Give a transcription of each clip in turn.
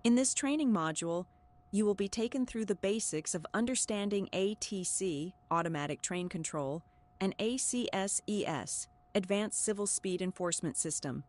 In this training module, you will be taken through the basics of understanding ATC, Automatic Train Control, and ACSES, Advanced Civil Speed Enforcement System.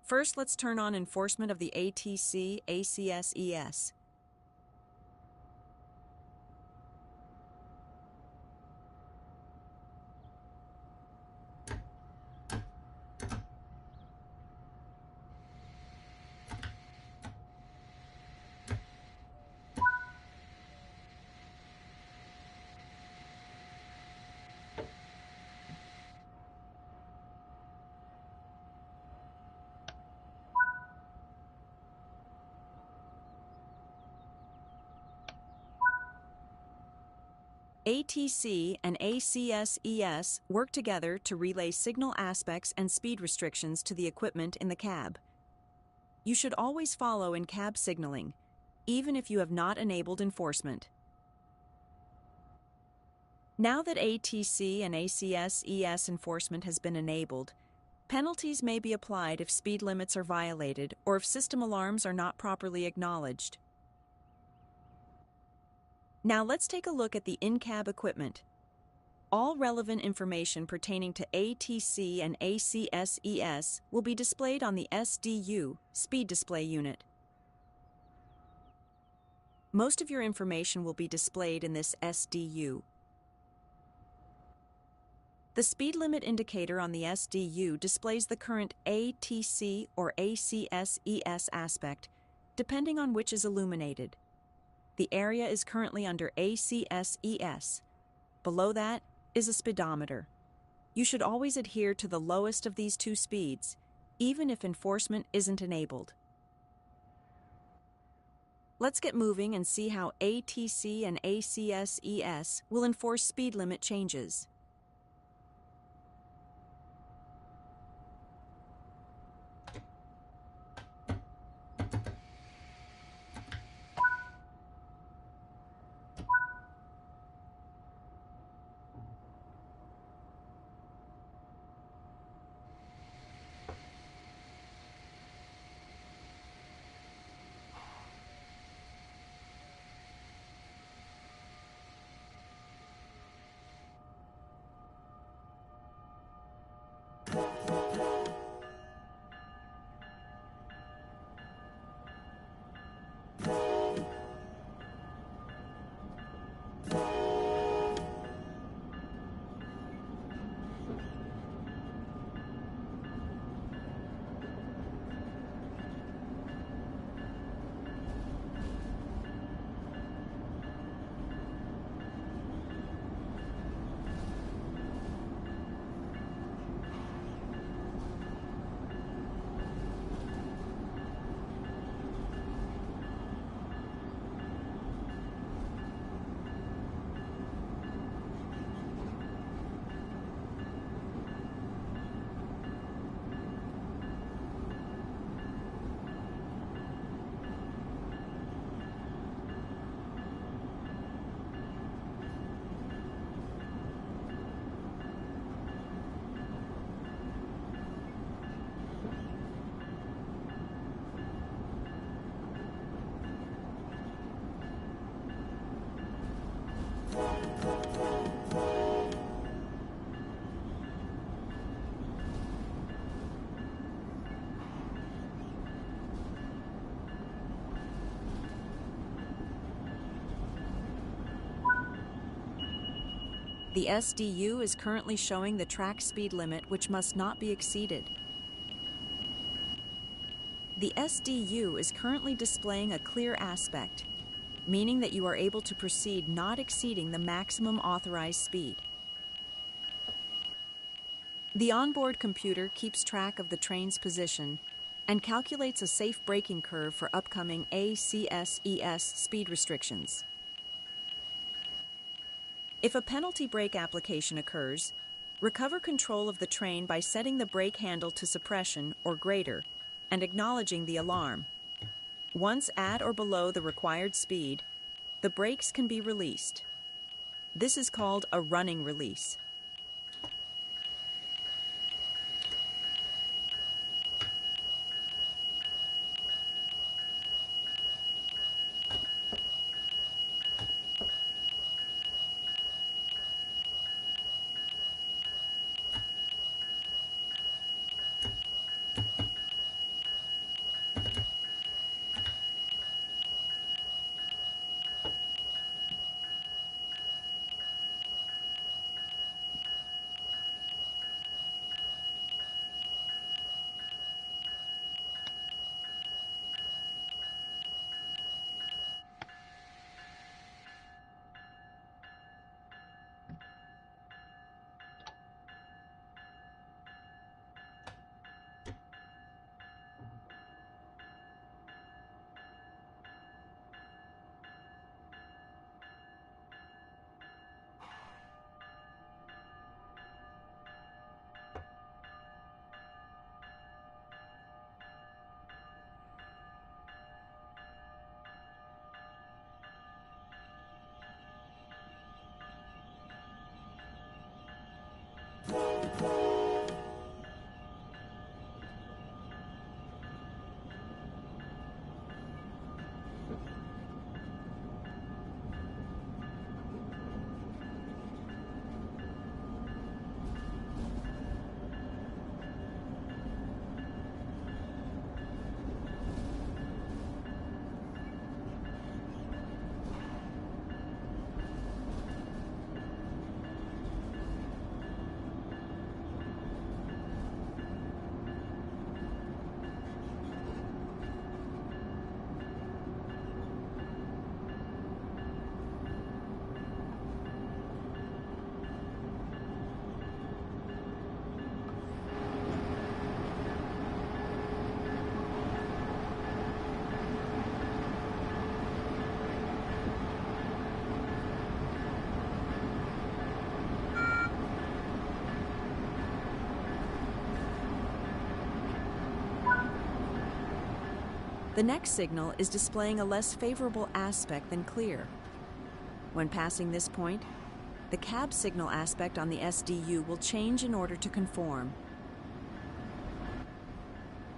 First, let's turn on enforcement of the ATC ACSES. ATC and ACSES work together to relay signal aspects and speed restrictions to the equipment in the cab. You should always follow in-cab signaling, even if you have not enabled enforcement. Now that ATC and ACSES enforcement has been enabled, penalties may be applied if speed limits are violated or if system alarms are not properly acknowledged. Now let's take a look at the in-cab equipment. All relevant information pertaining to ATC and ACSES will be displayed on the SDU, Speed Display Unit. Most of your information will be displayed in this SDU. The speed limit indicator on the SDU displays the current ATC or ACSES aspect, depending on which is illuminated. The area is currently under ACSES. Below that is a speedometer. You should always adhere to the lowest of these two speeds, even if enforcement isn't enabled. Let's get moving and see how ATC and ACSES will enforce speed limit changes. The SDU is currently showing the track speed limit, which must not be exceeded. The SDU is currently displaying a clear aspect, meaning that you are able to proceed not exceeding the maximum authorized speed. The onboard computer keeps track of the train's position and calculates a safe braking curve for upcoming ACSES speed restrictions. If a penalty brake application occurs, recover control of the train by setting the brake handle to suppression or greater and acknowledging the alarm. Once at or below the required speed, the brakes can be released. This is called a running release. The next signal is displaying a less favorable aspect than clear. When passing this point, the cab signal aspect on the SDU will change in order to conform.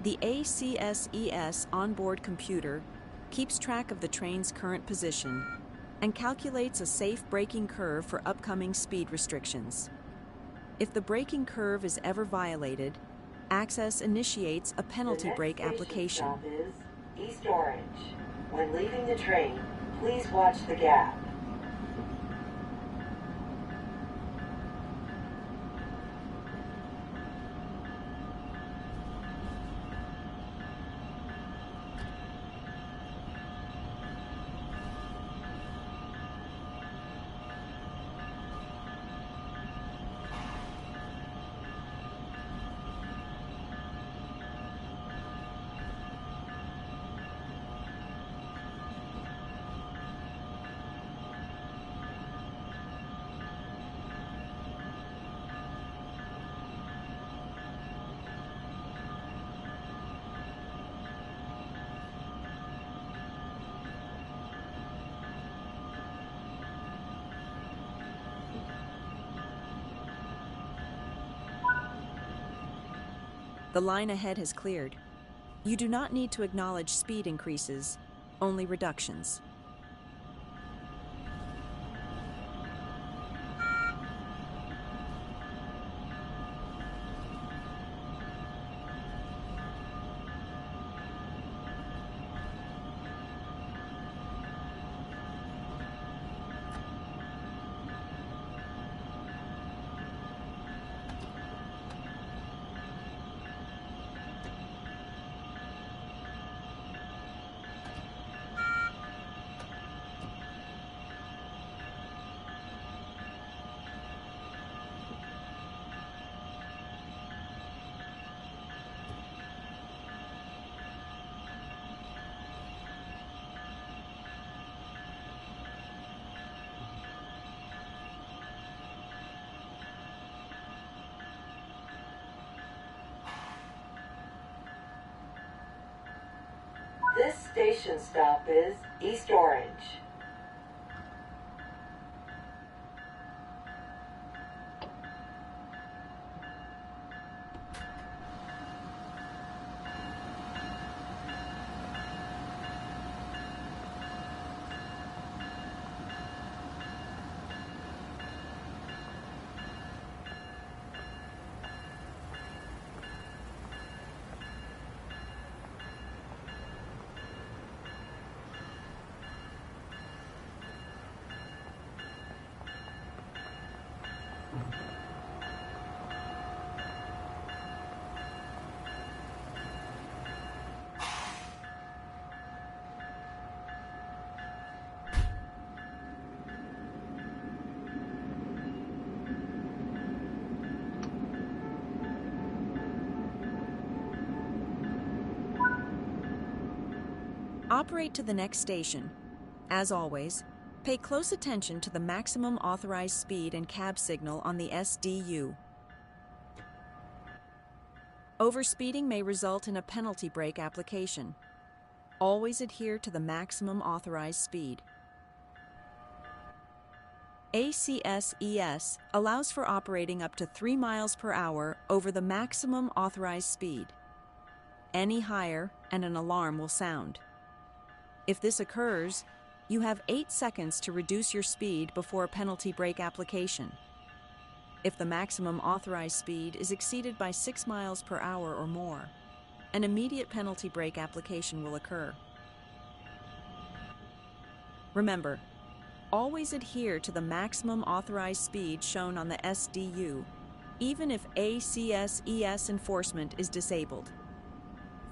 The ACSES onboard computer keeps track of the train's current position and calculates a safe braking curve for upcoming speed restrictions. If the braking curve is ever violated, Access initiates a penalty brake application. The next station stop is East Orange. When leaving the train, please watch the gap. The line ahead has cleared. You do not need to acknowledge speed increases, only reductions. This station stop is East Orange. Operate to the next station. As always, pay close attention to the maximum authorized speed and cab signal on the SDU. Overspeeding may result in a penalty brake application. Always adhere to the maximum authorized speed. ACSES allows for operating up to 3 miles per hour over the maximum authorized speed. Any higher and an alarm will sound. If this occurs, you have 8 seconds to reduce your speed before a penalty brake application. If the maximum authorized speed is exceeded by 6 miles per hour or more, an immediate penalty brake application will occur. Remember, always adhere to the maximum authorized speed shown on the SDU, even if ACSES enforcement is disabled.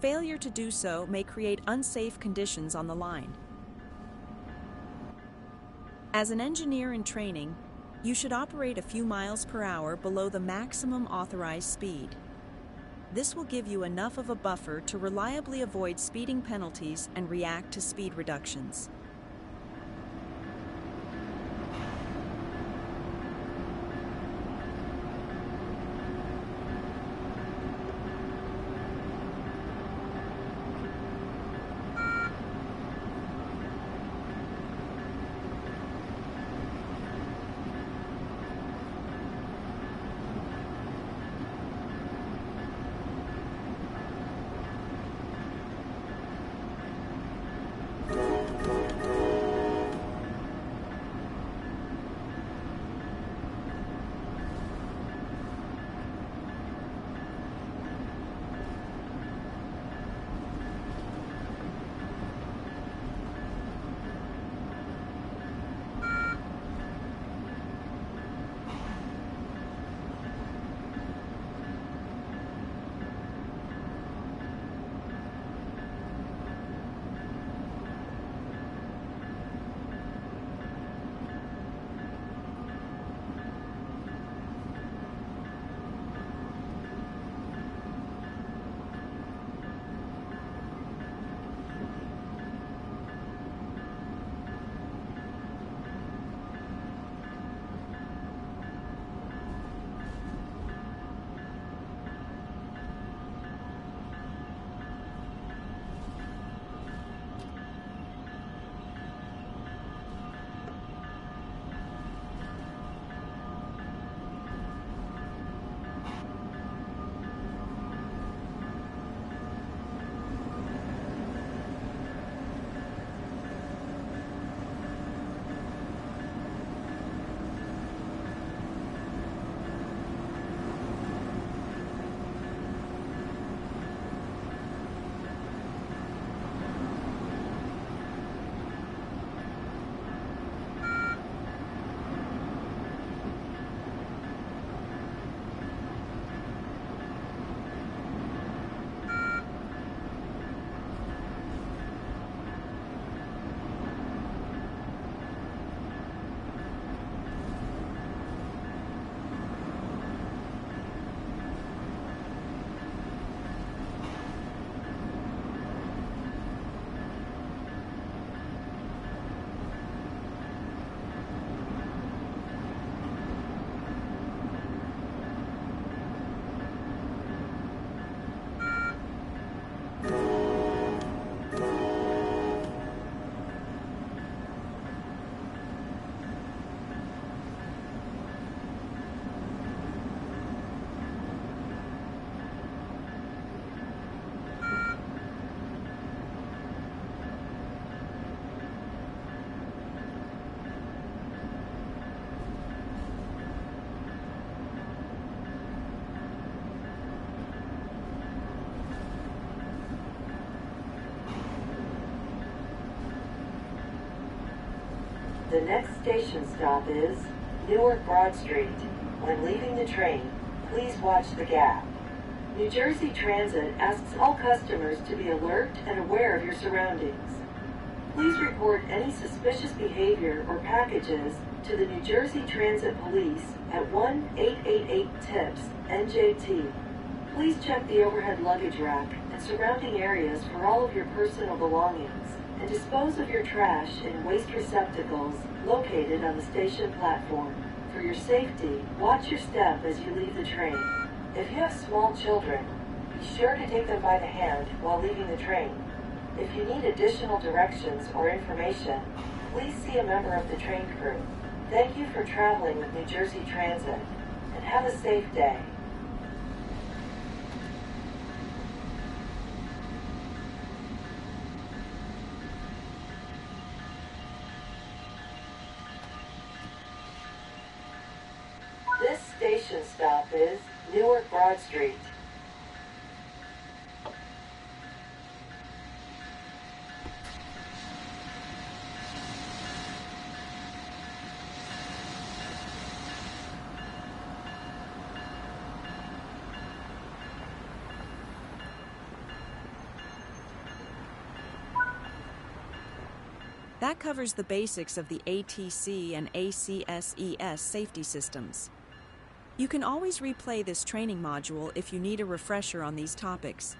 Failure to do so may create unsafe conditions on the line. As an engineer in training, you should operate a few miles per hour below the maximum authorized speed. This will give you enough of a buffer to reliably avoid speeding penalties and react to speed reductions. The next station stop is Newark Broad Street. When leaving the train, please watch the gap. New Jersey Transit asks all customers to be alert and aware of your surroundings. Please report any suspicious behavior or packages to the New Jersey Transit Police at 1-888-TIPS-NJT. Please check the overhead luggage rack and surrounding areas for all of your personal belongings, and dispose of your trash in waste receptacles located on the station platform. For your safety, watch your step as you leave the train. If you have small children, be sure to take them by the hand while leaving the train. If you need additional directions or information, please see a member of the train crew. Thank you for traveling with New Jersey Transit, and have a safe day. This station stop is Newark Broad Street. That covers the basics of the ATC and ACSES safety systems. You can always replay this training module if you need a refresher on these topics.